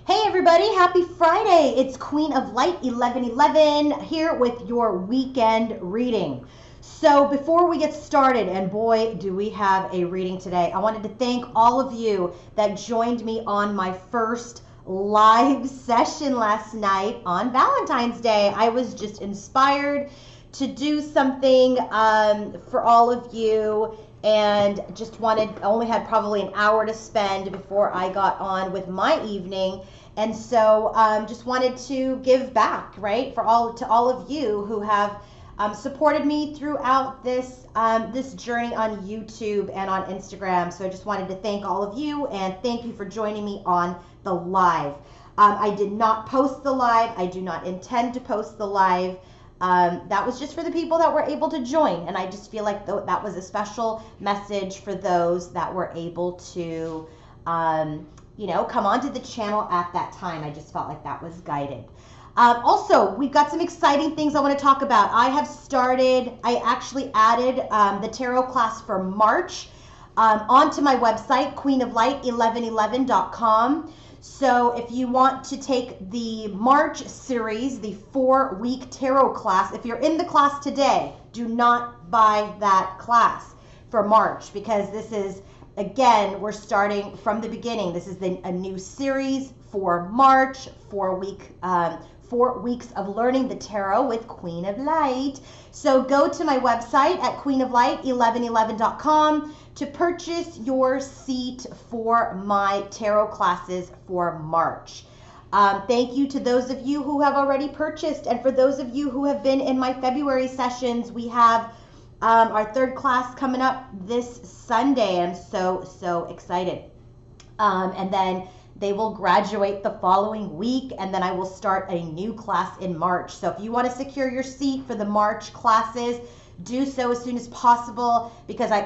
Hey everybody, happy Friday. It's Queen of Light 1111 here with your weekend reading. So before we get started, and boy do we have a reading today, I wanted to thank all of you that joined me on my first live session last night on Valentine's Day. I was just inspired to do something for all of you, and just only had probably an hour to spend before I got on with my evening. And so just wanted to give back, right, to all of you who have supported me throughout this this journey on YouTube and on Instagram. So I just wanted to thank all of you, and thank you for joining me on the live. I did not post the live. I do not intend to post the live. That was just for the people that were able to join, and I just feel like that was a special message for those that were able to come onto the channel at that time. I just felt like that was guided. Also, we've got some exciting things I want to talk about. I actually added the tarot class for March onto my website, queenoflight1111.com. So if you want to take the March series, the 4-week tarot class, if you're in the class today, do not buy that class for March, because this is, again, we're starting from the beginning. This is a new series for March, 4 weeks of learning the tarot with Queen of Light. So go to my website at queenoflight1111.com to purchase your seat for my tarot classes for March. Thank you to those of you who have already purchased, and for those of you who have been in my February sessions. We have our 3rd class coming up this Sunday. I'm so excited. And then they will graduate the following week, and then I will start a new class in March. So if you want to secure your seat for the March classes, do so as soon as possible, because I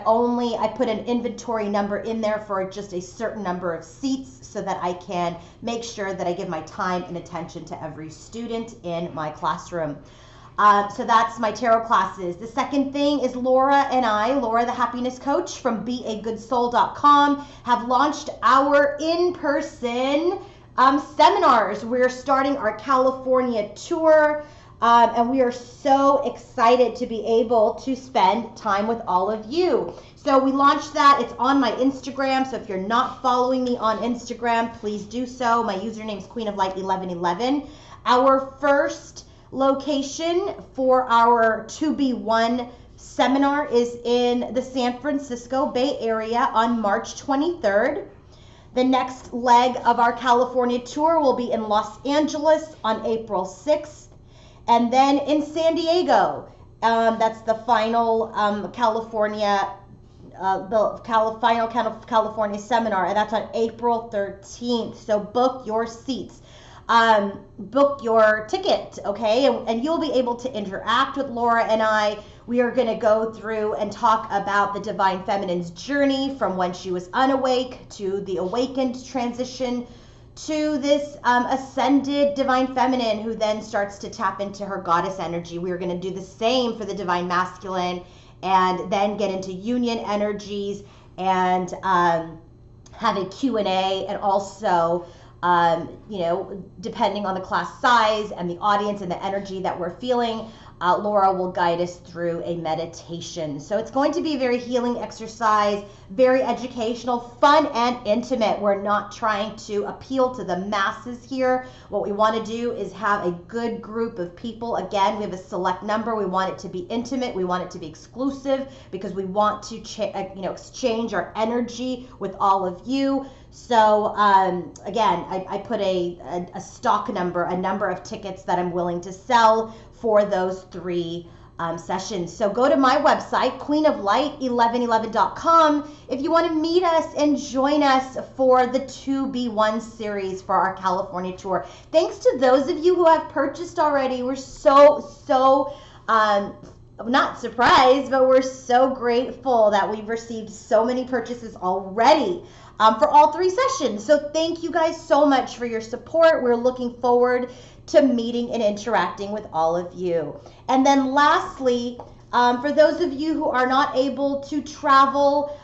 put an inventory number in there for just a certain number of seats, so that I can make sure that I give my time and attention to every student in my classroom. So that's my tarot classes. The second thing is Laura and I, Laura the happiness coach from beagoodsoul.com, have launched our in-person seminars. We're starting our California tour, and we are so excited to be able to spend time with all of you. So we launched that. It's on my Instagram. So if you're not following me on Instagram, please do so. My username is queenoflight1111. Our first location for our 2B1 seminar is in the San Francisco Bay Area on March 23rd. The next leg of our California tour will be in Los Angeles on April 6th, and then in San Diego. That's the final California California seminar, and that's on April 13th. So book your seats. Book your ticket, okay? And you'll be able to interact with Laura and I. We are going to go through and talk about the Divine Feminine's journey from when she was unawake to the awakened transition to this ascended Divine Feminine, who then starts to tap into her goddess energy. We are going to do the same for the Divine Masculine, and then get into union energies, and have a Q&A, and also depending on the class size and the audience and the energy that we're feeling, Laura will guide us through a meditation. So it's going to be a very healing exercise, very educational, fun, and intimate. We're not trying to appeal to the masses here. What we want to do is have a good group of people. Again, we have a select number. We want it to be intimate. We want it to be exclusive, because we want to exchange our energy with all of you. So again, I put a stock number, a number of tickets that I'm willing to sell for those 3 sessions. So go to my website, queenoflight1111.com, if you want to meet us and join us for the 2B1 series for our California tour. Thanks to those of you who have purchased already. We're so not surprised, but we're so grateful that we've received so many purchases already for all 3 sessions. So thank you guys so much for your support. We're looking forward to meeting and interacting with all of you. And then lastly, for those of you who are not able to travel,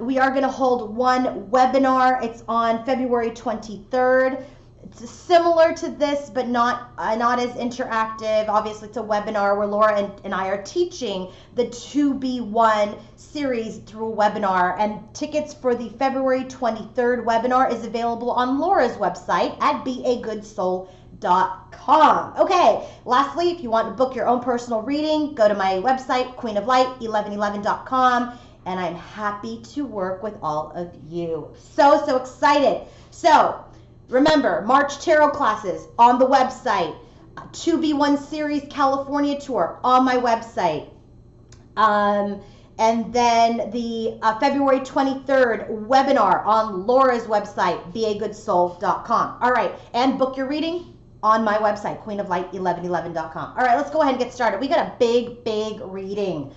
we are going to hold one webinar. It's on February 23rd. it's similar to this, but not as interactive. Obviously, it's a webinar where Laura and I are teaching the 2B1 series through a webinar. And tickets for the February 23rd webinar is available on Laura's website at beagoodsoul.com. Okay, lastly, if you want to book your own personal reading, go to my website, queenoflight1111.com, and I'm happy to work with all of you. So excited. So remember, March tarot classes on the website, 2B1 series California tour on my website, and then the February 23rd webinar on Laura's website, beagoodsoul.com. All right, and book your reading on my website, queenoflight1111.com. All right, let's go ahead and get started. We got a big reading.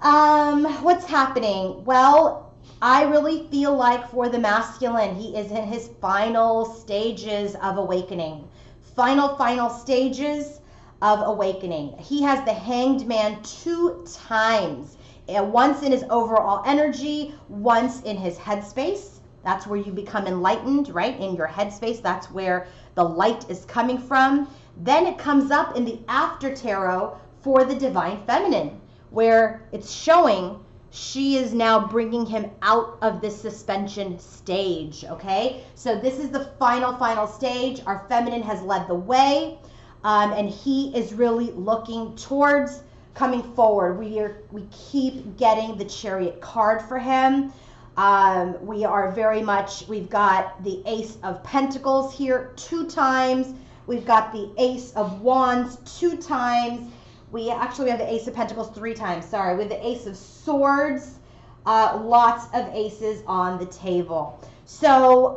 What's happening? Well, I really feel like for the masculine, he is in his final stages of awakening. Final stages of awakening. He has the Hanged Man 2 times. Once in his overall energy, once in his headspace. That's where you become enlightened, right? In your headspace, that's where the light is coming from. Then it comes up in the after tarot for the Divine Feminine, where it's showing she is now bringing him out of this suspension stage, okay? So this is the final stage. Our feminine has led the way, and he is really looking towards coming forward. We keep getting the Chariot card for him. We are very much, we've got the Ace of Pentacles here 2 times. We've got the Ace of Wands 2 times. We have the Ace of Pentacles 3 times. Sorry, with the Ace of Swords, lots of aces on the table. So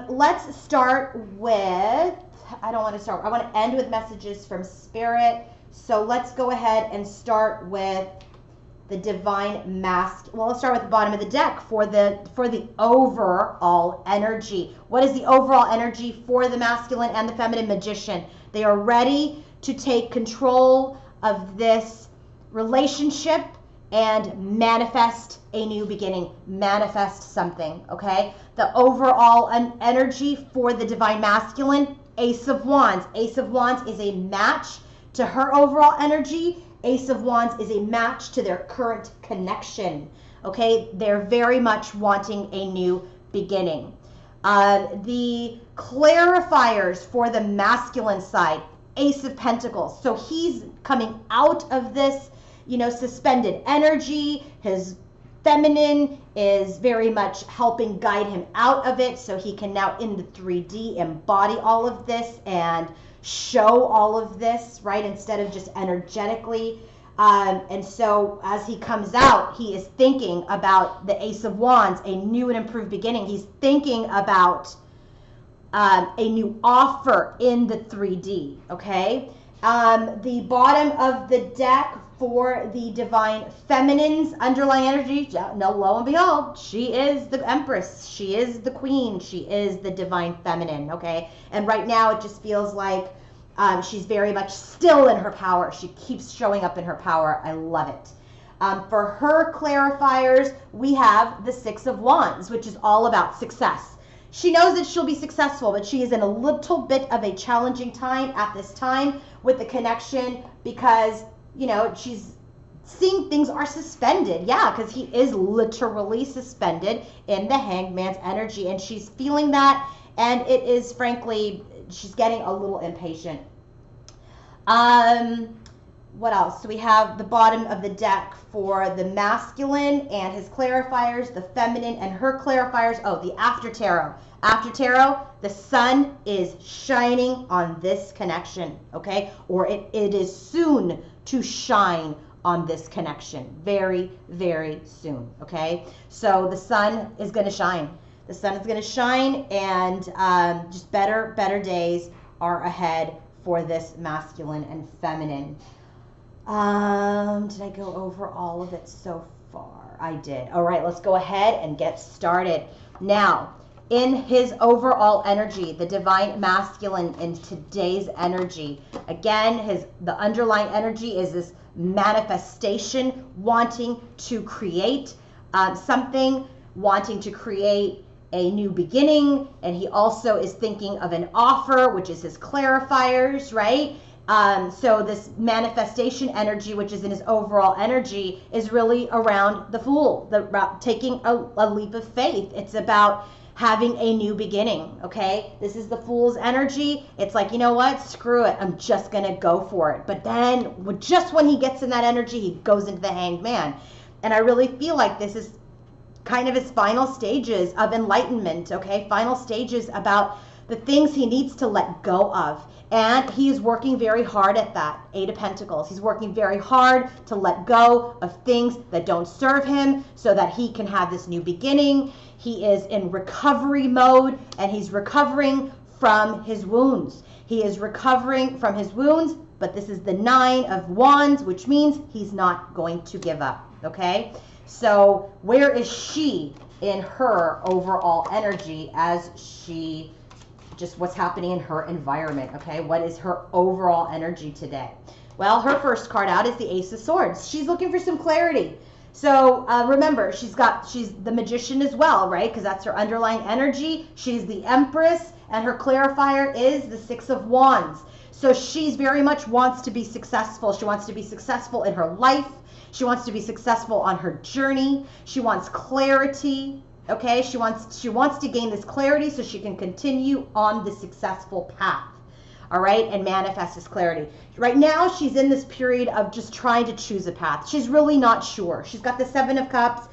let's start with, I want to end with messages from Spirit. So let's go ahead and start with the Divine Masculine. Well, let's start with the bottom of the deck for the overall energy. What is the overall energy for the masculine and the feminine Magician? They are ready to take control of this relationship and manifest a new beginning, manifest something, okay? The overall energy for the Divine Masculine, Ace of Wands. Ace of Wands is a match to her overall energy. Ace of Wands is a match to their current connection, okay? They're very much wanting a new beginning. The clarifiers for the masculine side, Ace of Pentacles. So he's coming out of this, suspended energy. His feminine is very much helping guide him out of it, so he can now in the 3D embody all of this and show all of this, right, instead of just energetically. And so as he comes out, he is thinking about the Ace of Wands, a new and improved beginning. He's thinking about a new offer in the 3D, okay? The bottom of the deck for the Divine Feminine's underlying energy, no, lo and behold, she is the Empress, she is the Queen, she is the Divine Feminine, okay? And right now it just feels like she's very much still in her power. She keeps showing up in her power. I love it. For her clarifiers, we have the 6 of Wands, which is all about success. She knows that she'll be successful, but she is in a little bit of a challenging time at this time with the connection because, she's seeing things are suspended. Yeah, because he is literally suspended in the Hanged Man's energy, and she's feeling that, and it is, frankly, she's getting a little impatient. What else? So we have the bottom of the deck for the masculine and his clarifiers, the feminine and her clarifiers. Oh, the after tarot. After tarot, the sun is shining on this connection, okay? Or it is soon to shine on this connection. Very, very soon, okay? So the sun is going to shine. The sun is going to shine, and just better days are ahead for this masculine and feminine. Did I go over all of it so far? I did. All right, let's go ahead and get started. Now, in his overall energy, the Divine Masculine in today's energy, again, the underlying energy is this manifestation, wanting to create something, wanting to create a new beginning, and he also is thinking of an offer, which is his clarifiers, right? So this manifestation energy, which is in his overall energy, is really around the Fool, taking a leap of faith. It's about having a new beginning, okay? This is the Fool's energy. It's like, you know what? Screw it. I'm just going to go for it. But then just when he gets in that energy, he goes into the Hanged Man. And I really feel like this is kind of his final stages of enlightenment, okay? Final stages about the things he needs to let go of. And he is working very hard at that. 8 of Pentacles. He's working very hard to let go of things that don't serve him so that he can have this new beginning. He is in recovery mode, and he's recovering from his wounds. He is recovering from his wounds, but this is the 9 of Wands, which means he's not going to give up, okay? So where is she in her overall energy as she just what's happening in her environment, okay? What is her overall energy today? Well, her first card out is the Ace of Swords. She's looking for some clarity. So remember, she's the Magician as well, right? Because that's her underlying energy. She's the Empress, and her clarifier is the 6 of Wands. So she's very much wants to be successful. She wants to be successful in her life. She wants to be successful on her journey. She wants clarity. Okay, she wants to gain this clarity so she can continue on the successful path, all right, and manifest this clarity. Right now, she's in this period of just trying to choose a path. She's really not sure. She's got the 7 of Cups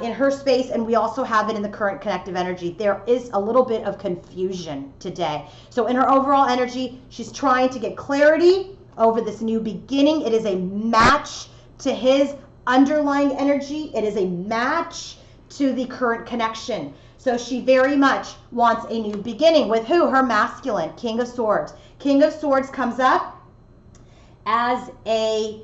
in her space, and we also have it in the current connective energy. There is a little bit of confusion today. So in her overall energy, she's trying to get clarity over this new beginning. It is a match to his underlying energy. It is a match to the current connection. So she very much wants a new beginning with who? Her masculine, King of Swords. King of Swords comes up as a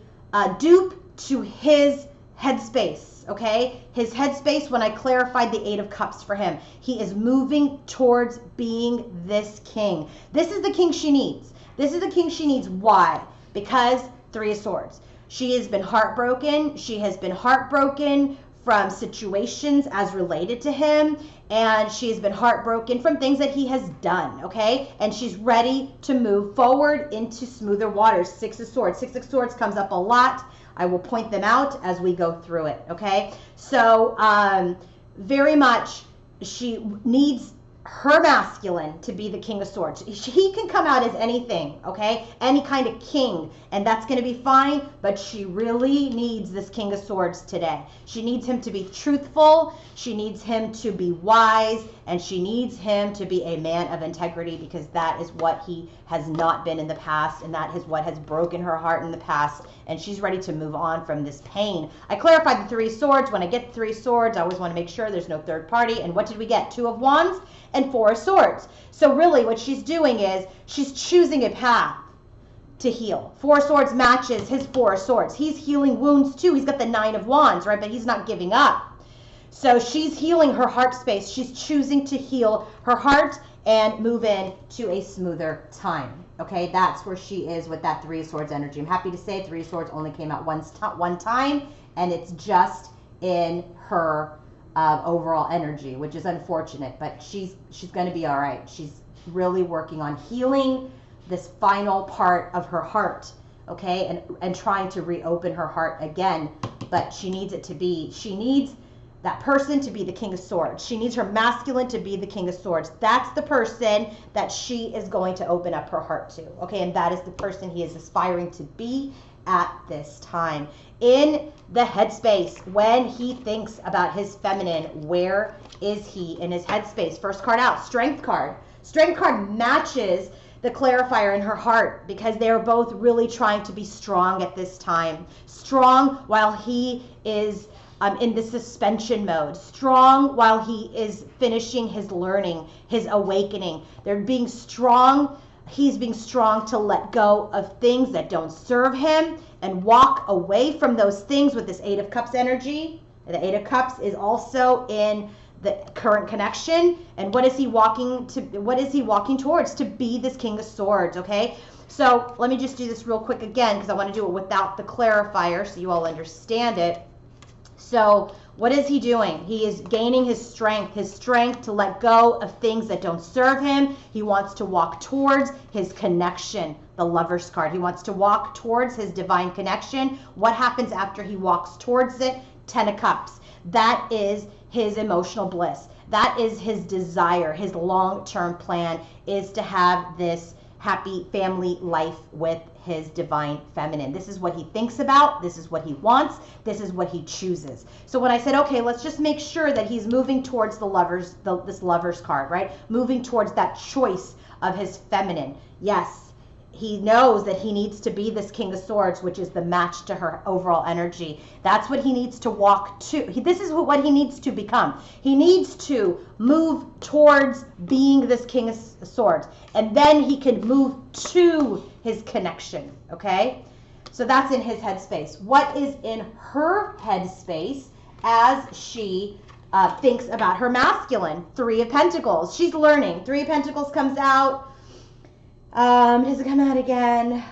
dupe to his headspace, okay? His headspace when I clarified the 8 of Cups for him. He is moving towards being this king. This is the king she needs. This is the king she needs. Why? Because 3 of Swords. She has been heartbroken. She has been heartbroken from situations as related to him, and she's been heartbroken from things that he has done, okay? And she's ready to move forward into smoother waters. 6 of Swords. 6 of Swords comes up a lot. I will point them out as we go through it, okay? So very much she needs her masculine to be the King of Swords. He can come out as anything, okay? Any kind of king, and that's going to be fine, but she really needs this King of Swords today. She needs him to be truthful, she needs him to be wise, and she needs him to be a man of integrity, because that is what he has not been in the past, and that is what has broken her heart in the past, and she's ready to move on from this pain. I clarified the 3 of Swords. When I get 3 swords, I always want to make sure there's no third party. And what did we get? 2 of Wands and 4 of Swords. So really what she's doing is she's choosing a path to heal. 4 of Swords matches his 4 of Swords. He's healing wounds too. He's got the 9 of Wands, right? But he's not giving up. So she's healing her heart space. She's choosing to heal her heart and move in to a smoother time. Okay, that's where she is with that 3 of Swords energy. I'm happy to say 3 of Swords only came out one time, and it's just in her overall energy, which is unfortunate, but she's going to be all right. She's really working on healing this final part of her heart, okay, and trying to reopen her heart again, but she needs that person to be the King of Swords. She needs her masculine to be the King of Swords. That's the person that she is going to open up her heart to, okay, and that is the person he is aspiring to be at this time. In the headspace, when he thinks about his feminine, where is he in his headspace? First card out, Strength card. Strength card matches the clarifier in her heart, because they're both really trying to be strong at this time. Strong while he is in the suspension mode. Strong while he is finishing his learning, his awakening. They're being strong. He's being strong to let go of things that don't serve him and walk away from those things with this 8 of Cups energy. The 8 of Cups is also in the current connection. And what is he walking towards? To be this King of Swords, okay? So let me just do this real quick again, because I want to do it without the clarifier so you all understand it. So What is he doing? He is gaining his strength to let go of things that don't serve him. He wants to walk towards his connection, the Lover's card. He wants to walk towards his divine connection. What happens after he walks towards it? 10 of Cups. That is his emotional bliss. That is his desire. His long-term plan is to have this happy family life with his divine feminine. This is what he thinks about. This is what he wants. This is what he chooses. So when I said, okay, let's just make sure that he's moving towards this Lover's card, right? Moving towards that choice of his feminine. Yes, he knows that he needs to be this King of Swords, which is the match to her overall energy. That's what he needs to walk to. This is what he needs to become. He needs to move towards being this King of Swords. And then he can move to his connection, okay? So that's in his headspace. What is in her headspace as she thinks about her masculine? 3 of Pentacles. She's learning. 3 of Pentacles comes out. Does it come out again?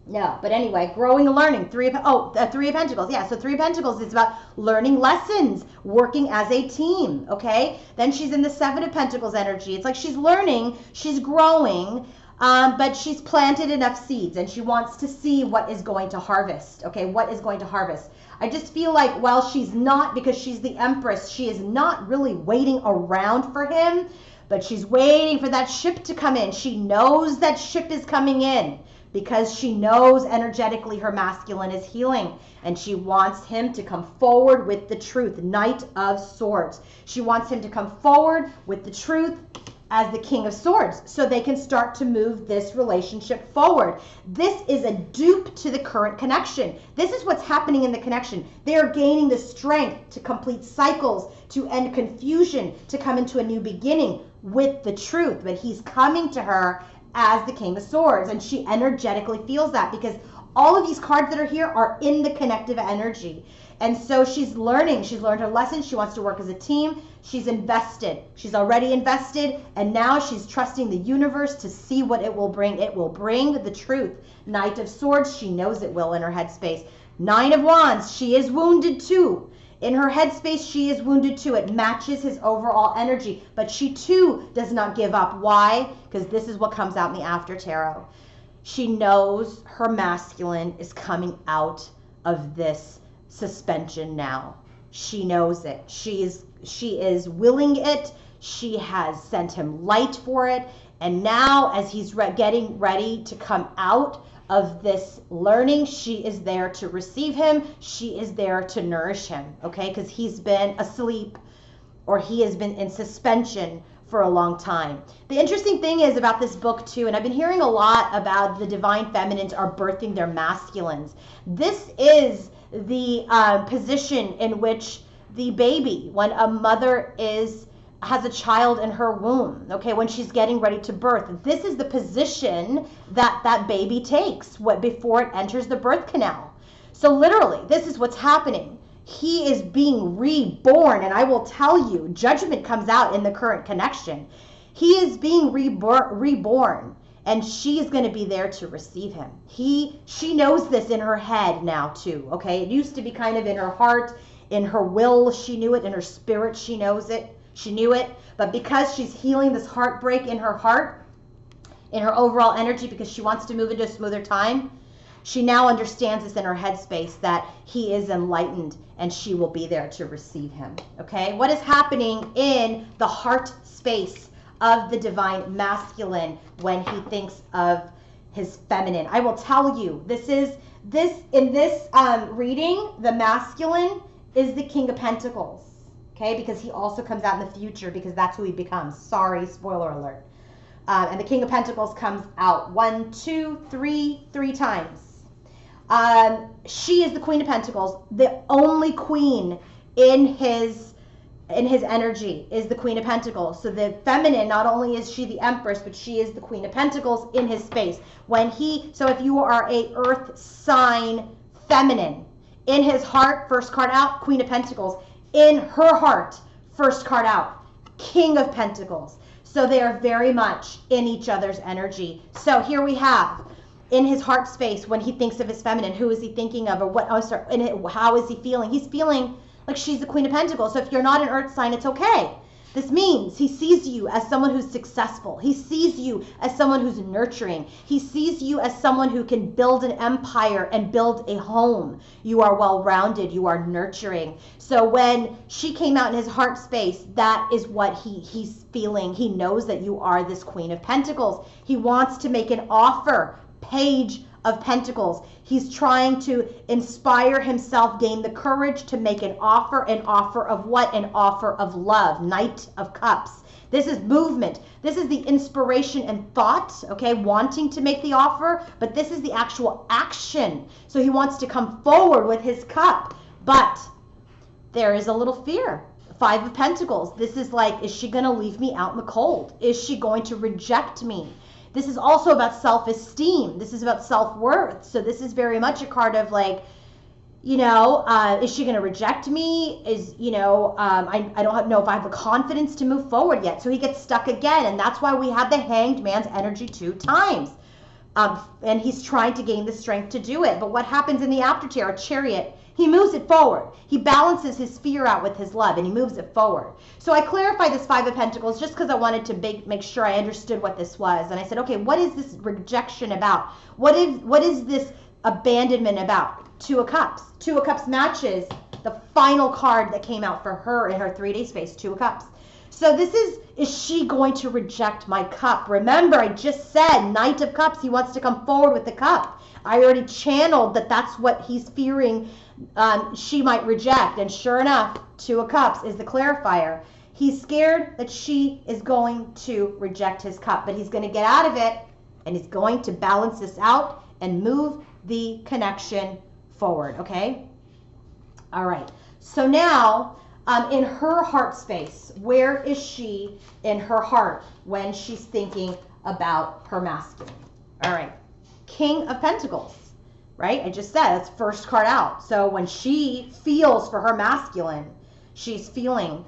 No, but anyway, growing and learning. 3 of Pentacles. Yeah, so 3 of Pentacles is about learning lessons, working as a team, okay? Then she's in the 7 of Pentacles energy. It's like she's learning, she's growing, but she's planted enough seeds and she wants to see what is going to harvest, okay? What is going to harvest? I just feel like while she's not, because she's the Empress, she is not really waiting around for him, but she's waiting for that ship to come in. She knows that ship is coming in because she knows energetically her masculine is healing and she wants him to come forward with the truth. Knight of Swords. She wants him to come forward with the truth as the King of Swords so they can start to move this relationship forward. This is a dupe to the current connection. This is what's happening in the connection. They are gaining the strength to complete cycles, to end confusion, to come into a new beginning with the truth. But he's coming to her as the King of Swords, and she energetically feels that because all of these cards that are here are in the connective energy. And so she's learning. She's learned her lessons. She wants to work as a team. She's invested. She's already invested, and now she's trusting the universe to see what it will bring. It will bring the truth. Knight of Swords, she knows it will in her headspace. 9 of Wands, she is wounded too. In her headspace, she is wounded too. It matches his overall energy, but she too does not give up. Why? Because this is what comes out in the after tarot. She knows her masculine is coming out of this suspension now. She knows it. She is willing it. She has sent him light for it. And now as he's getting ready to come out of this learning, she is there to receive him. She is there to nourish him, okay? Because he's been asleep or he has been in suspension for a long time. The interesting thing is about this book too, and I've been hearing a lot about the divine feminines are birthing their masculines. This is the position in which the baby, when a mother has a child in her womb, okay, when she's getting ready to birth, this is the position that that baby takes before it enters the birth canal. So literally, this is what's happening. He is being reborn, and I will tell you, judgment comes out in the current connection. He is being reborn, and she is going to be there to receive him. She knows this in her head now too, okay? It used to be kind of in her heart, in her will, she knew it, in her spirit, she knows it. She knew it, but because she's healing this heartbreak in her heart, in her overall energy, because she wants to move into a smoother time, she now understands this in her headspace that he is enlightened and she will be there to receive him, okay? What is happening in the heart space of the divine masculine when he thinks of his feminine? I will tell you, in this reading, the masculine is the King of Pentacles. Okay, because he also comes out in the future because that's who he becomes. Sorry, spoiler alert. And the King of Pentacles comes out 1, 2, 3 times. She is the Queen of Pentacles. The only queen in his energy is the Queen of Pentacles. So the feminine, not only is she the Empress, but she is the Queen of Pentacles in his space. So if you are a earth sign feminine, in his heart, first card out, Queen of Pentacles. In her heart, first card out, King of Pentacles. So they are very much in each other's energy. So here we have, in his heart space, when he thinks of his feminine, who is he thinking of, or what? Oh, sorry, how is he feeling? He's feeling like she's the Queen of Pentacles. So if you're not an earth sign, it's okay. This means he sees you as someone who's successful. He sees you as someone who's nurturing. He sees you as someone who can build an empire and build a home. You are well-rounded. You are nurturing. So when she came out in his heart space, that is what he's feeling. He knows that you are this Queen of Pentacles. He wants to make an offer. Page of Pentacles. He's trying to inspire himself, gain the courage to make an offer of what? An offer of love. Knight of Cups. This is movement. This is the inspiration and thought, okay, wanting to make the offer, but this is the actual action. So he wants to come forward with his cup, but there is a little fear. Five of Pentacles. This is like, is she going to leave me out in the cold? Is she going to reject me? This is also about self-esteem. This is about self-worth. So this is very much a card of like, you know, is she going to reject me? Is, you know, I don't know if I have the confidence to move forward yet. So he gets stuck again. And that's why we have the Hanged Man's energy 2 times. And he's trying to gain the strength to do it. But what happens in the aftercare, a Chariot, he moves it forward. He balances his fear out with his love, and he moves it forward. So I clarified this Five of Pentacles just because I wanted to make sure I understood what this was. And I said, okay, what is this rejection about? What is this abandonment about? Two of Cups. Two of Cups matches the final card that came out for her in her 3-day space, Two of Cups. So this is she going to reject my cup? Remember, I just said Knight of Cups. He wants to come forward with the cup. I already channeled that that's what he's fearing she might reject. And sure enough, Two of Cups is the clarifier. He's scared that she is going to reject his cup, but he's going to get out of it, and he's going to balance this out and move the connection forward, okay? All right. So now, in her heart space, where is she in her heart when she's thinking about her masculine? All right. King of Pentacles, right? I just said that's first card out. So when she feels for her masculine, she's feeling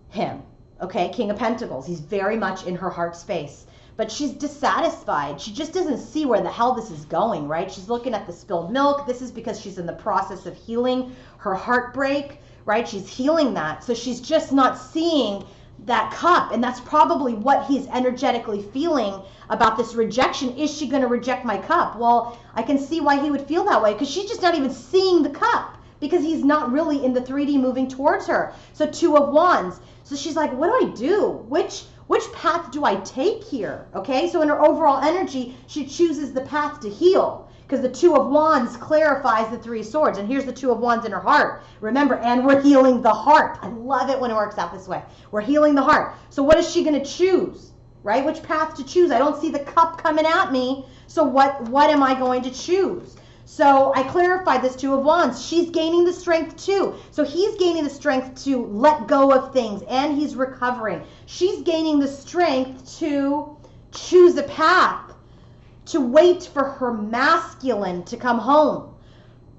him, okay? King of Pentacles. He's very much in her heart space. But she's dissatisfied. She just doesn't see where the hell this is going, right? She's looking at the spilled milk. This is because she's in the process of healing her heartbreak, right? She's healing that. So she's just not seeing that cup. And that's probably what he's energetically feeling about this rejection. Is she going to reject my cup? Well, I can see why he would feel that way, because she's just not even seeing the cup, because he's not really in the 3D moving towards her. So Two of Wands. So she's like, what do I do? Which path do I take here? Okay, so in her overall energy, she chooses the path to heal, because the Two of Wands clarifies the Three of Swords. And here's the Two of Wands in her heart. Remember, and we're healing the heart. I love it when it works out this way. We're healing the heart. So what is she going to choose, right? Which path to choose? I don't see the cup coming at me. So what am I going to choose? So I clarified this Two of Wands. She's gaining the strength too. So he's gaining the strength to let go of things, and he's recovering. She's gaining the strength to choose a path, to wait for her masculine to come home.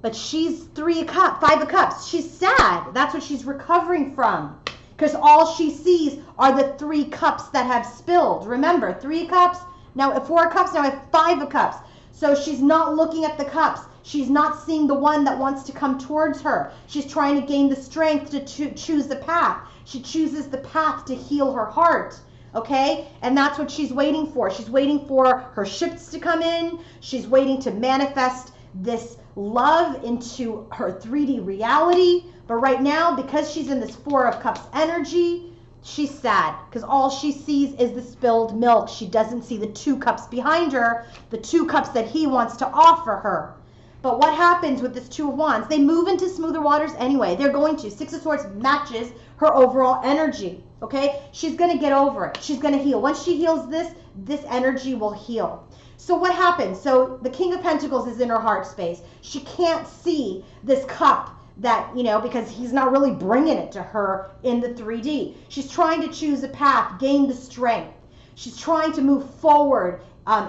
But she's Five of Cups. She's sad. That's what she's recovering from, because all she sees are the 3 cups that have spilled. Remember, 3 cups, now 4 cups, now I have 5 of Cups. So she's not looking at the cups. She's not seeing the one that wants to come towards her. She's trying to gain the strength to choose the path. She chooses the path to heal her heart, okay? And that's what she's waiting for. She's waiting for her ships to come in. She's waiting to manifest this love into her 3D reality. But right now, because she's in this 4 of Cups energy, she's sad, because all she sees is the spilled milk. She doesn't see the 2 cups behind her, the 2 cups that he wants to offer her. But what happens with this Two of Wands? They move into smoother waters anyway. They're going to. 6 of Swords matches her overall energy, okay? She's going to get over it. She's going to heal. Once she heals this energy will heal. So what happens? So the King of Pentacles is in her heart space. She can't see this cup that, you know, because he's not really bringing it to her in the 3D. She's trying to choose a path, gain the strength. She's trying to move forward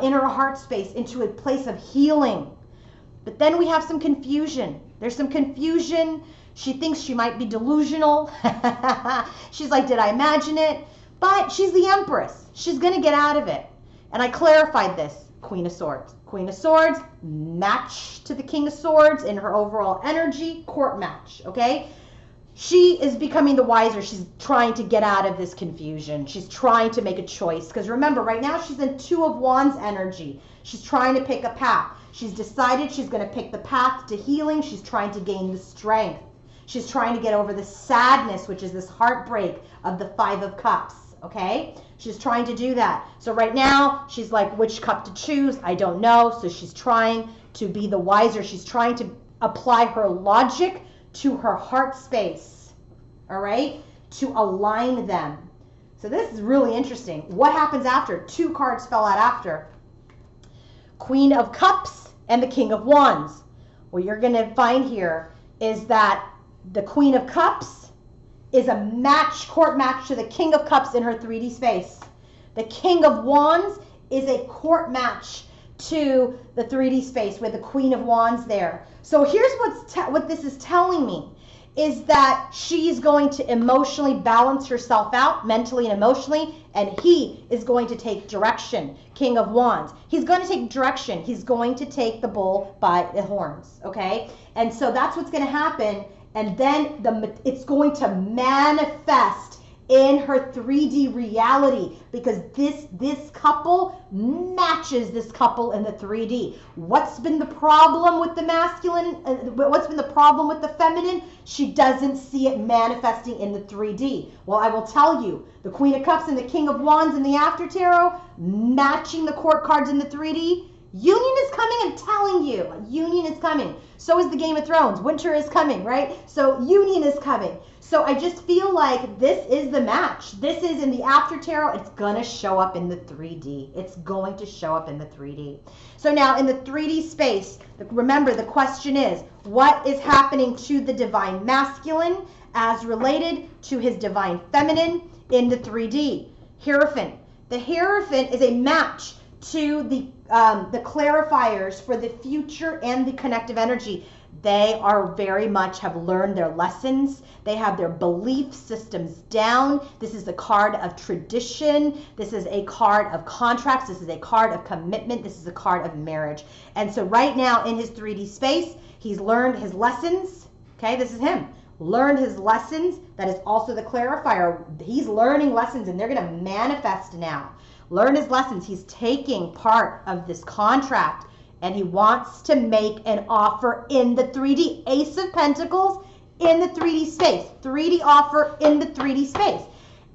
in her heart space into a place of healing. But then we have some confusion. There's some confusion. She thinks she might be delusional. She's like, did I imagine it? But she's the Empress. She's going to get out of it. And I clarified this. Queen of Swords. Queen of Swords, match to the King of Swords in her overall energy, court match, okay? she is becoming the wiser. She's trying to get out of this confusion. She's trying to make a choice. Because remember, right now she's in Two of Wands energy. She's trying to pick a path. She's decided she's going to pick the path to healing. She's trying to gain the strength. She's trying to get over the sadness, which is this heartbreak of the Five of Cups. Okay? She's trying to do that. So right now, she's like, which cup to choose? I don't know. So she's trying to be the wiser. She's trying to apply her logic to her heart space, all right, to align them. So this is really interesting. What happens after? Two cards fell out after. Queen of Cups and the King of Wands. What you're going to find here is that the Queen of Cups is a match, court match to the King of Cups in her 3D space. The King of Wands is a court match to the 3D space with the Queen of Wands there. So here's what this is telling me is that she's going to emotionally balance herself out mentally and emotionally, and he is going to take direction. King of Wands. He's going to take direction. He's going to take the bull by the horns, okay? And so that's what's going to happen, and then it's going to manifest in her 3D reality, because this couple matches this couple in the 3D. What's been the problem with the masculine? What's been the problem with the feminine? She doesn't see it manifesting in the 3D. Well, I will tell you, the Queen of Cups and the King of Wands in the After Tarot, matching the court cards in the 3D, union is coming. I'm telling you, union is coming. So is the Game of Thrones. Winter is coming, right? So union is coming. So I just feel like this is the match. This is in the After Tarot. It's going to show up in the 3D. It's going to show up in the 3D. So now in the 3D space, remember the question is, what is happening to the divine masculine as related to his divine feminine in the 3D? Hierophant. The Hierophant is a match to the clarifiers for the future and the connective energy. They are very much have learned their lessons. They have their belief systems down. This is the card of tradition. This is a card of contracts. This is a card of commitment. This is a card of marriage. And so right now in his 3D space, he's learned his lessons. Okay, this is him. Learned his lessons. That is also the clarifier. He's learning lessons, and they're going to manifest now. Learn his lessons. He's taking part of this contract, and he wants to make an offer in the 3D. Ace of Pentacles in the 3D space. 3D offer in the 3D space.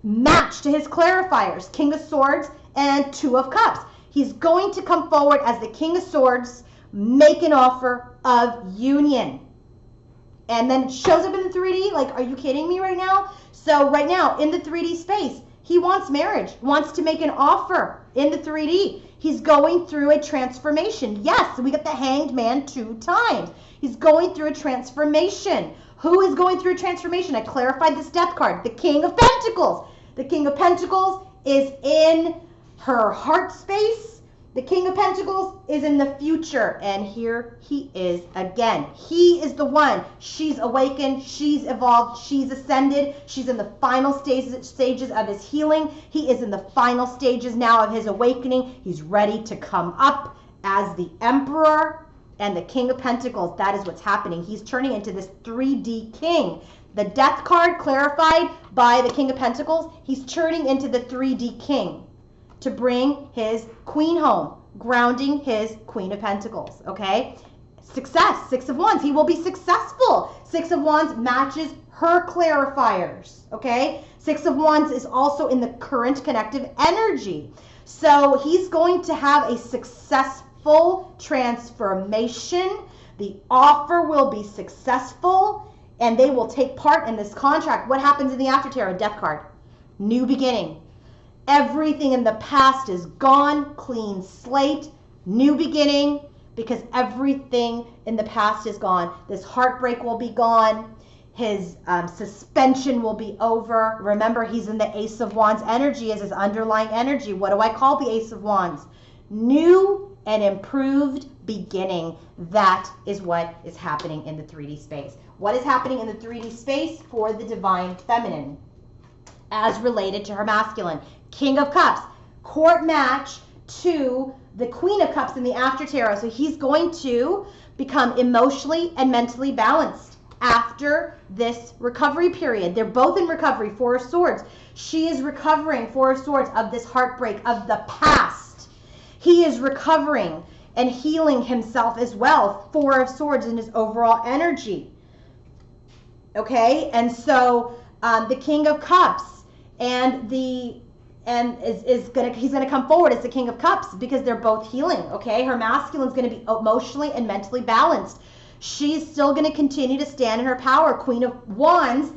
Match to his clarifiers. King of Swords and Two of Cups. He's going to come forward as the King of Swords, make an offer of union. And then it shows up in the 3D. Like, are you kidding me right now? So right now in the 3D space, he wants marriage, wants to make an offer in the 3D. He's going through a transformation. Yes, we got the Hanged Man 2 times. He's going through a transformation. Who is going through a transformation? I clarified this death card. The King of Pentacles. The King of Pentacles is in her heart space. The King of Pentacles is in the future. And here he is again. He is the one. She's awakened. She's evolved. She's ascended. She's in the final stages of his healing. He is in the final stages now of his awakening. He's ready to come up as the Emperor and the King of Pentacles. That is what's happening. He's turning into this 3D king. The death card clarified by the King of Pentacles. He's turning into the 3D king to bring his queen home, grounding his Queen of Pentacles, okay? Success, Six of Wands. He will be successful. Six of Wands matches her clarifiers, okay? Six of Wands is also in the current connective energy. So he's going to have a successful transformation. The offer will be successful, and they will take part in this contract. What happens in the After Tarot? Death card. New beginning. Everything in the past is gone, clean slate, new beginning, because everything in the past is gone. This heartbreak will be gone. His suspension will be over. Remember, he's in the Ace of Wands energy as his underlying energy. What do I call the Ace of Wands? New and improved beginning. That is what is happening in the 3D space. What is happening in the 3D space for the divine feminine as related to her masculine? King of Cups, court match to the Queen of Cups in the After Tarot. So he's going to become emotionally and mentally balanced. after this recovery period. They're both in recovery, Four of Swords. She is recovering, Four of Swords, of this heartbreak of the past. He is recovering and healing himself as well, Four of Swords, in his overall energy. Okay, and so the King of Cups he's gonna come forward as the King of Cups because they're both healing. Okay, her masculine's gonna be emotionally and mentally balanced. She's still gonna continue to stand in her power, Queen of Wands,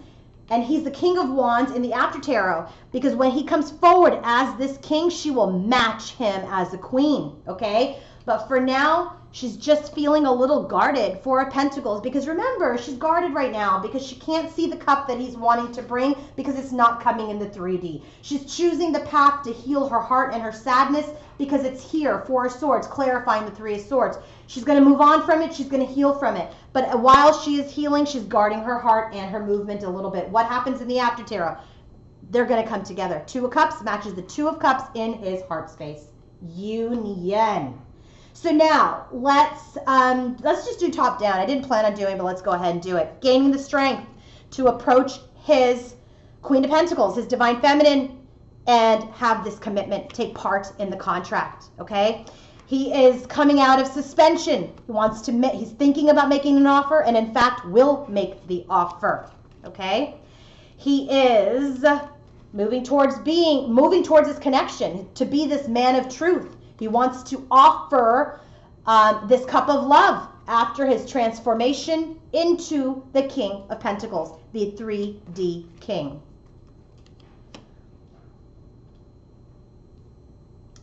and he's the King of Wands in the After Tarot, because when he comes forward as this king, she will match him as a queen. Okay, but for now, she's just feeling a little guarded, Four of Pentacles, because remember, she's guarded right now because she can't see the cup that he's wanting to bring because it's not coming in the 3D. She's choosing the path to heal her heart and her sadness because it's here, Four of Swords, clarifying the Three of Swords. She's going to move on from it. She's going to heal from it. But while she is healing, she's guarding her heart and her movement a little bit. What happens in the After Tarot? They're going to come together. Two of Cups matches the Two of Cups in his heart space. Union. So now let's just do top down. I didn't plan on doing, but let's go ahead and do it. Gaining the strength to approach his Queen of Pentacles, his Divine Feminine, and have this commitment, take part in the contract. Okay, he is coming out of suspension. He's thinking about making an offer, and in fact will make the offer. Okay, he is moving towards his connection to be this man of truth. He wants to offer this cup of love after his transformation into the King of Pentacles, the 3D King.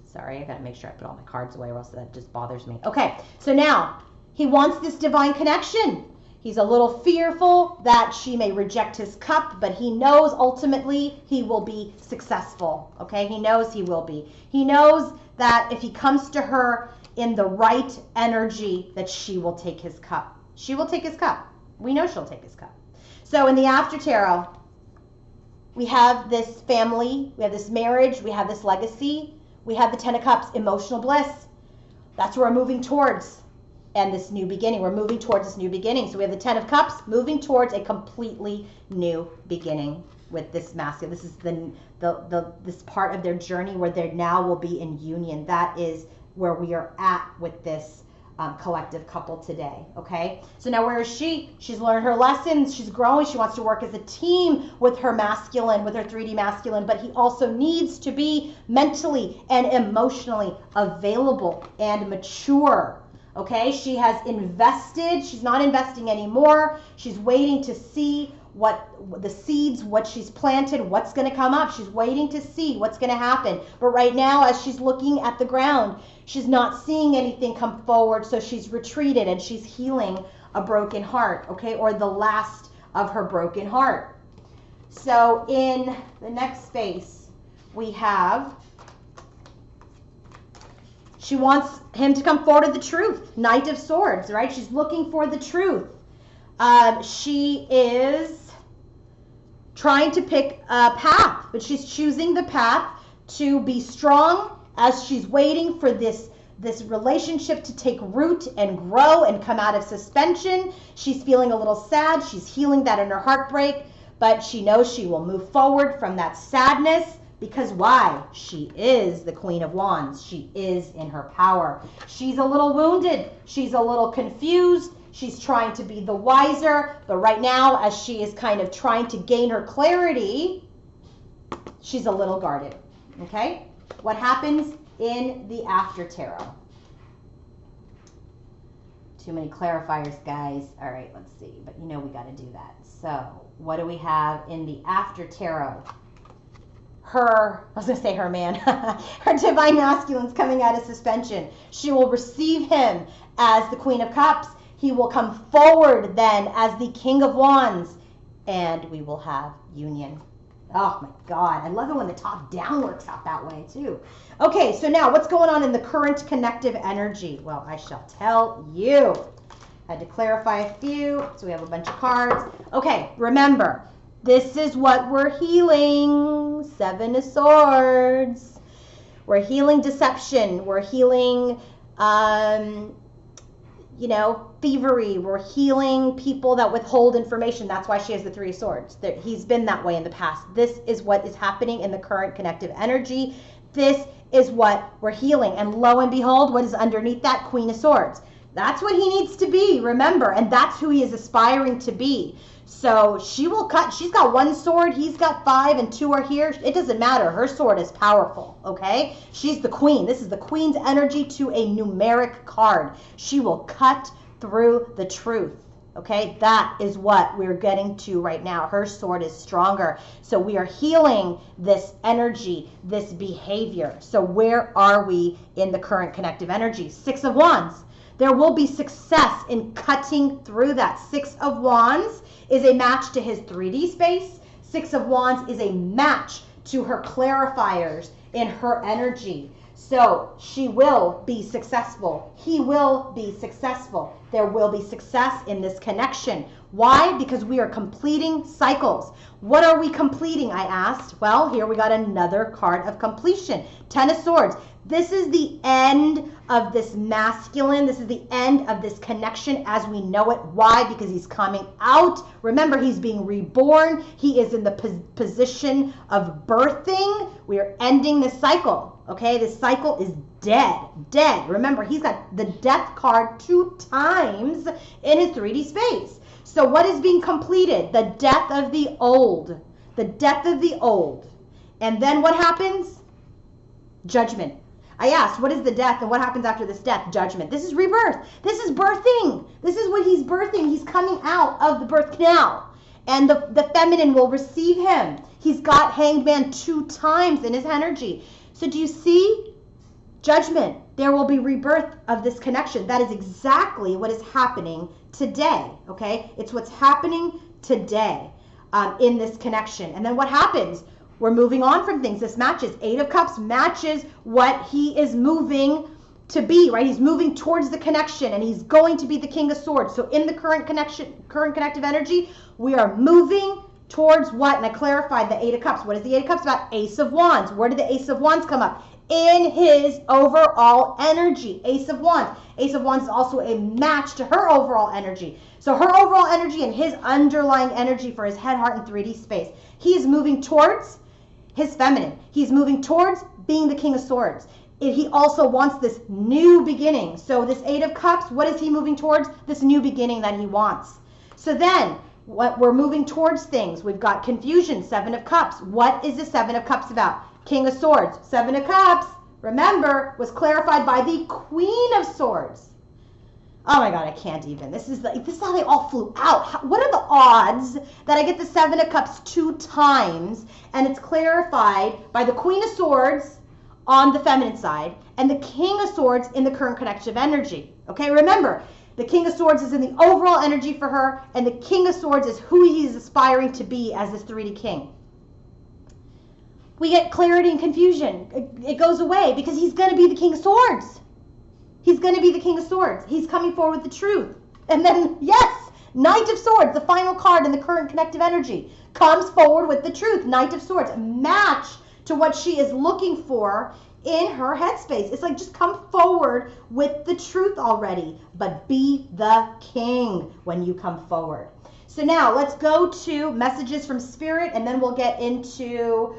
Sorry, I gotta make sure I put all my cards away or else that just bothers me. Okay, so now he wants this divine connection. He's a little fearful that she may reject his cup, but he knows ultimately he will be successful. Okay, he knows he will be. He knows that if he comes to her in the right energy, that she will take his cup. She will take his cup. We know she'll take his cup. So in the After Tarot, we have this family, we have this marriage, we have this legacy, we have the Ten of Cups, emotional bliss. That's where we're moving towards. And this new beginning. We're moving towards this new beginning. So we have the Ten of Cups moving towards a completely new beginning with this masculine. This is this part of their journey where they now will be in union. That is where we are at with this collective couple today. Okay, so now where is she? She's learned her lessons. She's growing. She wants to work as a team with her masculine, with her 3D masculine, but he also needs to be mentally and emotionally available and mature. Okay, she has invested. She's not investing anymore. She's waiting to see what the seeds, what she's planted, what's going to come up. She's waiting to see what's going to happen. But right now, as she's looking at the ground, she's not seeing anything come forward. So she's retreated and she's healing a broken heart, okay, or the last of her broken heart. So in the next space, we have, she wants him to come forward with the truth. Knight of Swords, right? She's looking for the truth. She is trying to pick a path, but she's choosing the path to be strong as she's waiting for this relationship to take root and grow and come out of suspension. She's feeling a little sad. She's healing that in her heartbreak, but she knows she will move forward from that sadness. Because why? She is the Queen of Wands. She is in her power. She's a little wounded. She's a little confused. She's trying to be the wiser. But right now, as she is kind of trying to gain her clarity, she's a little guarded. Okay? What happens in the After Tarot? Too many clarifiers, guys. All right, let's see. But you know we got to do that. So what do we have in the After Tarot? Her man, her divine masculine's coming out of suspension. She will receive him as the Queen of Cups. He will come forward then as the King of Wands, and we will have union. Oh my God, I love it when the top down works out that way too. Okay, so now what's going on in the current connective energy? Well, I shall tell you. I had to clarify a few, so we have a bunch of cards. Okay, remember, this is what we're healing. Seven of Swords. We're healing deception. We're healing thievery. We're healing people that withhold information. That's why she has the Three of Swords. He's been that way in the past. This is what is happening in the current connective energy. This is what we're healing. And lo and behold, what is underneath that? Queen of Swords. That's what he needs to be, remember. And that's who he is aspiring to be. So she will cut. She's got one sword. He's got 5 and 2 are here. It doesn't matter. Her sword is powerful, okay? She's the queen. This is the queen's energy to a numeric card. She will cut through the truth, okay? That is what we're getting to right now. Her sword is stronger. So we are healing this energy, this behavior. So where are we in the current connective energy? 6 of Wands. There will be success in cutting through that. 6 of Wands is a match to his 3D space. 6 of Wands is a match to her clarifiers in her energy. So she will be successful. He will be successful. There will be success in this connection. Why? Because we are completing cycles. What are we completing, I asked? Well, here we got another card of completion. 10 of Swords. This is the end of this masculine. This is the end of this connection as we know it. Why? Because he's coming out. Remember, he's being reborn. He is in the position of birthing. We are ending this cycle. Okay, this cycle is dead. Dead. Remember, he's got the death card 2 times in his 3D space. So what is being completed? The death of the old. The death of the old. And then what happens? Judgment. I asked, what is the death and what happens after this death? Judgment. This is rebirth. This is birthing. This is what he's birthing. He's coming out of the birth canal. And the feminine will receive him. He's got Hanged Man 2 times in his energy. So do you see? Judgment. There will be rebirth of this connection. That is exactly what is happening today. Okay? It's what's happening today in this connection. And then what happens? We're moving on from things. This matches. 8 of Cups matches what he is moving to be, right? He's moving towards the connection and he's going to be the King of Swords. So in the current connection, current connective energy, we are moving towards what? And I clarified the 8 of Cups. What is the 8 of Cups about? Ace of Wands. Where did the Ace of Wands come up? In his overall energy. Ace of Wands. Ace of Wands is also a match to her overall energy. So her overall energy and his underlying energy for his head, heart, and 3D space. He is moving towards his feminine. He's moving towards being the King of Swords. He also wants this new beginning. So this 8 of Cups, what is he moving towards? This new beginning that he wants. So then, what we're moving towards things. We've got confusion, 7 of Cups. What is the 7 of Cups about? King of Swords. 7 of Cups, remember, was clarified by the Queen of Swords. Oh my God, I can't even. This is how they all flew out. What are the odds that I get the 7 of Cups 2 times and it's clarified by the Queen of Swords on the feminine side and the King of Swords in the current connective energy? Okay, remember, the King of Swords is in the overall energy for her and the King of Swords is who he's aspiring to be as this 3D king. We get clarity and confusion. It goes away because he's going to be the King of Swords. He's going to be the King of Swords. He's coming forward with the truth. And then, yes, Knight of Swords, the final card in the current connective energy, comes forward with the truth. Knight of Swords, match to what she is looking for in her headspace. It's like, just come forward with the truth already, but be the king when you come forward. So now let's go to messages from Spirit, and then we'll get into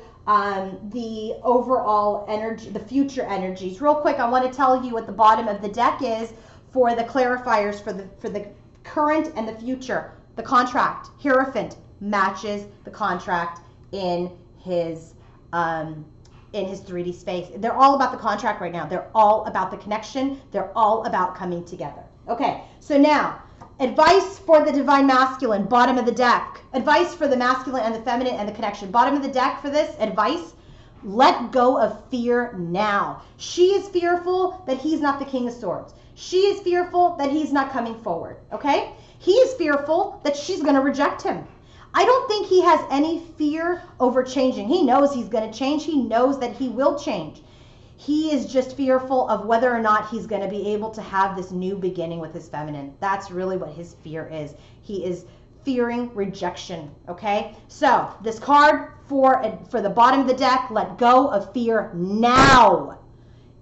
the overall energy, the future energies. Real quick, I want to tell you what the bottom of the deck is for the clarifiers for the current and the future. The contract, Hierophant, matches the contract in his 3D space. They're all about the contract right now. They're all about the connection. They're all about coming together. Okay, so now, advice for the Divine Masculine, bottom of the deck. Advice for the masculine and the feminine and the connection. Bottom of the deck for this, advice, let go of fear now. She is fearful that he's not the King of Swords. She is fearful that he's not coming forward, okay? He is fearful that she's going to reject him. I don't think he has any fear over changing. He knows he's going to change. He knows that he will change. He is just fearful of whether or not he's going to be able to have this new beginning with his feminine. That's really what his fear is. He is fearing rejection, okay? So this card for the bottom of the deck, let go of fear now.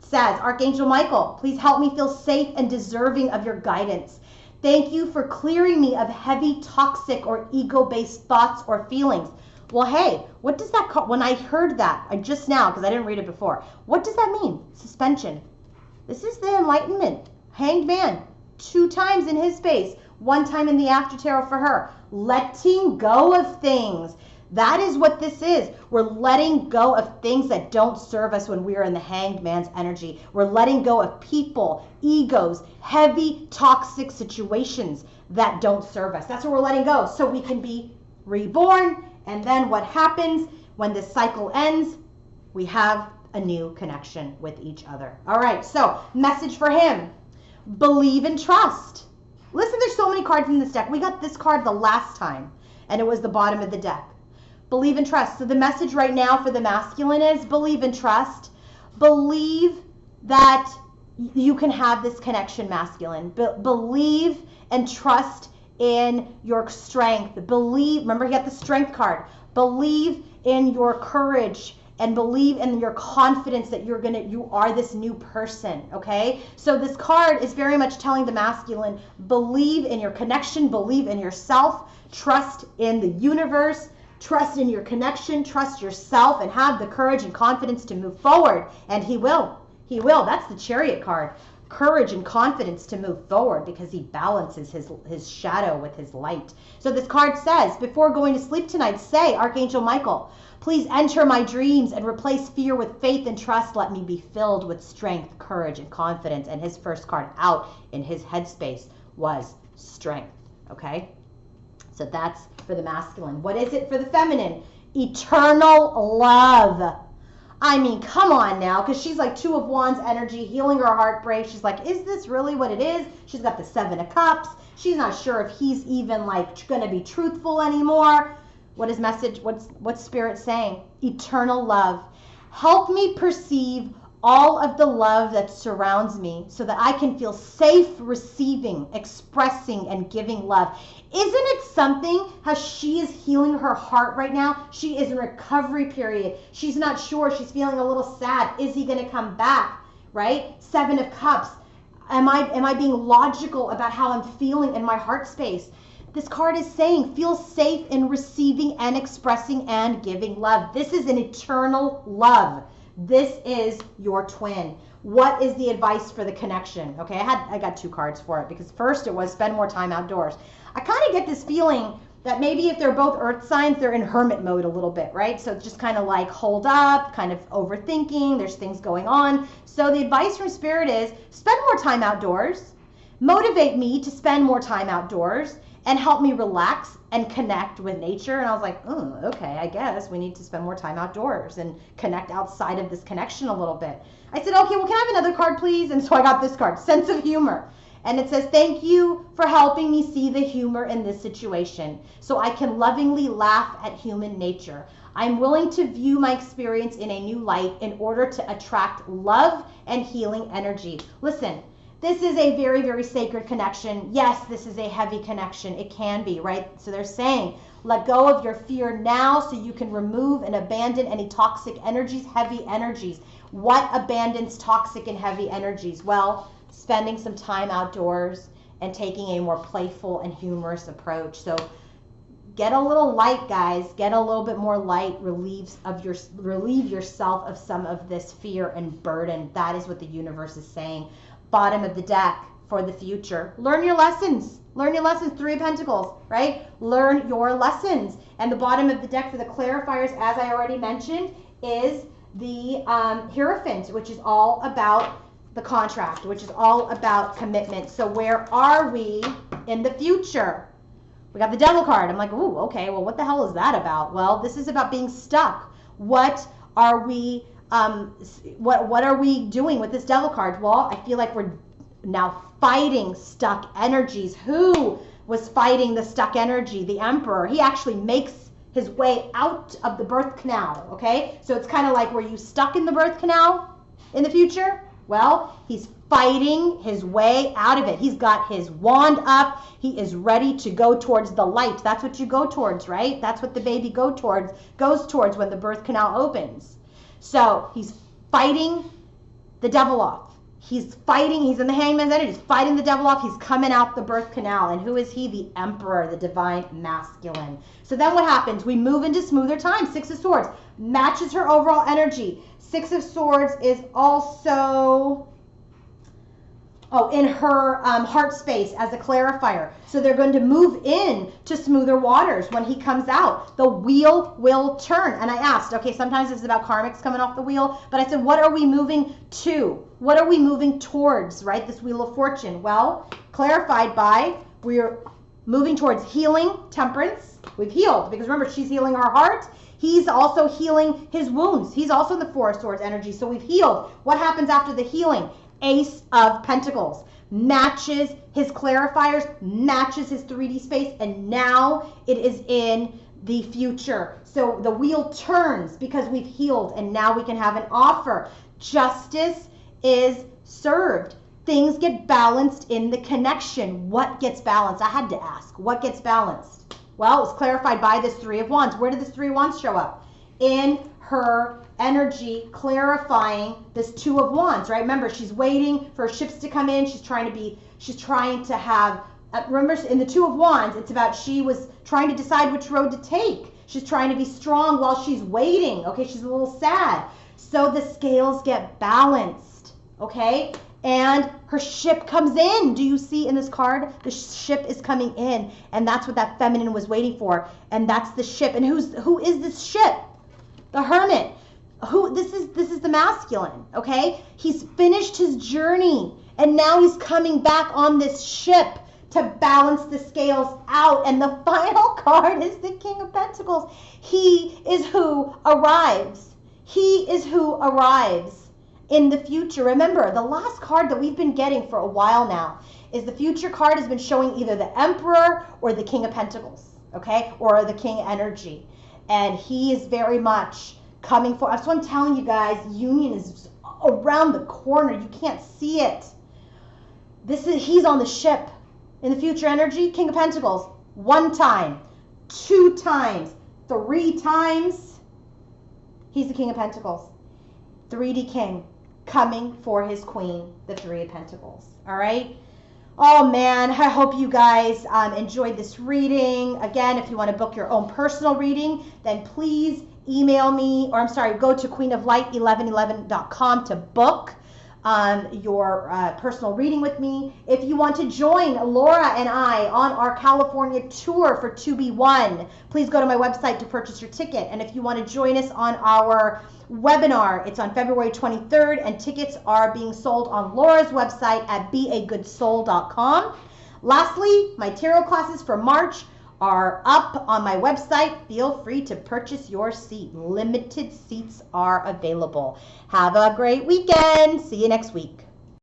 says, Archangel Michael, please help me feel safe and deserving of your guidance. Thank you for clearing me of heavy, toxic, or ego-based thoughts or feelings. Well, hey, what does that call? When I heard that, I just now, because I didn't read it before, what does that mean? Suspension. This is the enlightenment. Hanged man, 2 times in his space, 1 time in the after tarot for her. Letting go of things. That is what this is. We're letting go of things that don't serve us when we are in the hanged man's energy. We're letting go of people, egos, heavy, toxic situations that don't serve us. That's what we're letting go so we can be reborn. And then what happens when this cycle ends? We have a new connection with each other. All right, so message for him. Believe and trust. Listen, there's so many cards in this deck. We got this card the last time, and it was the bottom of the deck. Believe and trust. So the message right now for the masculine is believe and trust. Believe that you can have this connection, masculine. Believe and trust in your strength. Believe, remember he got the strength card. Believe in your courage and believe in your confidence that you are this new person, okay? So this card is very much telling the masculine, believe in your connection, believe in yourself, trust in the universe, trust in your connection, trust yourself, and have the courage and confidence to move forward. And he will. He will. That's the Chariot card. Courage and confidence to move forward because he balances his shadow with his light. So this card says, before going to sleep tonight, say, Archangel Michael, please enter my dreams and replace fear with faith and trust. Let me be filled with strength, courage, and confidence. And his first card out in his headspace was strength, okay? So that's for the masculine. What is it for the feminine? Eternal love. I mean, come on now, because she's like 2 of Wands energy, healing her heartbreak. She's like, is this really what it is? She's got the 7 of Cups. She's not sure if he's even like going to be truthful anymore. What is message? What's Spirit saying? Eternal love. Help me perceive all of the love that surrounds me so that I can feel safe receiving, expressing, and giving love. Isn't it something how she is healing her heart right now? She is in recovery period. She's not sure. She's feeling a little sad. Is he going to come back, right? 7 of Cups. Am I being logical about how I'm feeling in my heart space? This card is saying feel safe in receiving and expressing and giving love. This is an eternal love. This is your twin. What is the advice for the connection? Okay, I got 2 cards for it because first it was spend more time outdoors. I kind of get this feeling that maybe if they're both earth signs, they're in hermit mode a little bit, right? So it's just kind of like hold up, kind of overthinking, there's things going on. So the advice from Spirit is spend more time outdoors, motivate me to spend more time outdoors, and help me relax and connect with nature. And I was like, oh, okay, I guess we need to spend more time outdoors and connect outside of this connection a little bit. I said, okay, well, can I have another card, please? And so I got this card, Sense of Humor. And it says, thank you for helping me see the humor in this situation so I can lovingly laugh at human nature. I'm willing to view my experience in a new light in order to attract love and healing energy. Listen, this is a very, very sacred connection. Yes, this is a heavy connection. It can be, right? So they're saying, let go of your fear now so you can remove and abandon any toxic energies, heavy energies. What abandons toxic and heavy energies? Well, spending some time outdoors and taking a more playful and humorous approach. So get a little light, guys. Get a little bit more light. Relieve yourself of some of this fear and burden. That is what the universe is saying. Bottom of the deck for the future. Learn your lessons. Learn your lessons. 3 of Pentacles, right? Learn your lessons. And the bottom of the deck for the clarifiers, as I already mentioned, is the Hierophant, which is all about the contract, which is all about commitment. So where are we in the future? We got the Devil card. I'm like, ooh, okay, well, what the hell is that about? Well, this is about being stuck. What are we what are we doing with this Devil card? Well, I feel like we're now fighting stuck energies. Who was fighting the stuck energy? The Emperor. He actually makes his way out of the birth canal, okay? So it's kind of like, were you stuck in the birth canal in the future? Well, he's fighting his way out of it. He's got his wand up. He is ready to go towards the light. That's what you go towards, right? That's what the baby goes towards when the birth canal opens. So he's fighting the devil off. He's fighting. He's in the Hangman's energy. He's fighting the devil off. He's coming out the birth canal. And who is he? The Emperor, the divine masculine. So then what happens? We move into smoother times. Six of Swords matches her overall energy. Six of Swords is also in her heart space as a clarifier. So they're going to move in to smoother waters when he comes out. The wheel will turn. And I asked, okay, sometimes it's about karmics coming off the wheel, but I said, what are we moving to? What are we moving towards, right? This Wheel of Fortune. Well, clarified by we're moving towards healing, temperance. We've healed because remember, she's healing our heart. He's also healing his wounds. He's also in the Four of Swords energy. So we've healed. What happens after the healing? Ace of Pentacles matches his clarifiers, matches his 3D space, and now it is in the future. So the wheel turns because we've healed, and now we can have an offer. Justice is served. Things get balanced in the connection. What gets balanced? I had to ask. What gets balanced? Well, it was clarified by this Three of Wands. Where did this Three of Wands show up? In her energy, clarifying this Two of Wands, right? Remember, she's waiting for ships to come in. She's trying to have, remember, in the Two of Wands, it's about she was trying to decide which road to take. She's trying to be strong while she's waiting. Okay, she's a little sad. So the scales get balanced, okay? And her ship comes in. Do you see in this card? The ship is coming in, and that's what that feminine was waiting for. And that's the ship. And who is this ship? The Hermit. This is the masculine, okay? He's finished his journey, and now he's coming back on this ship to balance the scales out. And the final card is the King of Pentacles. He is who arrives. He is who arrives in the future. Remember, the last card that we've been getting for a while now is the future card has been showing either the Emperor or the King of Pentacles, okay? Or the King energy. And he is very much coming for us. So I'm telling you guys, union is around the corner. You can't see it. He's on the ship in the future energy. King of Pentacles, 1 time, 2 times, 3 times. He's the King of Pentacles. 3D King coming for his queen, the Three of Pentacles. All right. Oh man, I hope you guys enjoyed this reading. Again, if you want to book your own personal reading, then please email me, or I'm sorry, go to queenoflight1111.com to book your personal reading with me. If you want to join Laura and I on our California tour for 2B1, please go to my website to purchase your ticket. And if you want to join us on our webinar, it's on February 23rd, and tickets are being sold on Laura's website at beagoodsoul.com. Lastly, my tarot classes for March are up on my website. Feel free to purchase your seat. Limited seats are available. Have a great weekend. See you next week.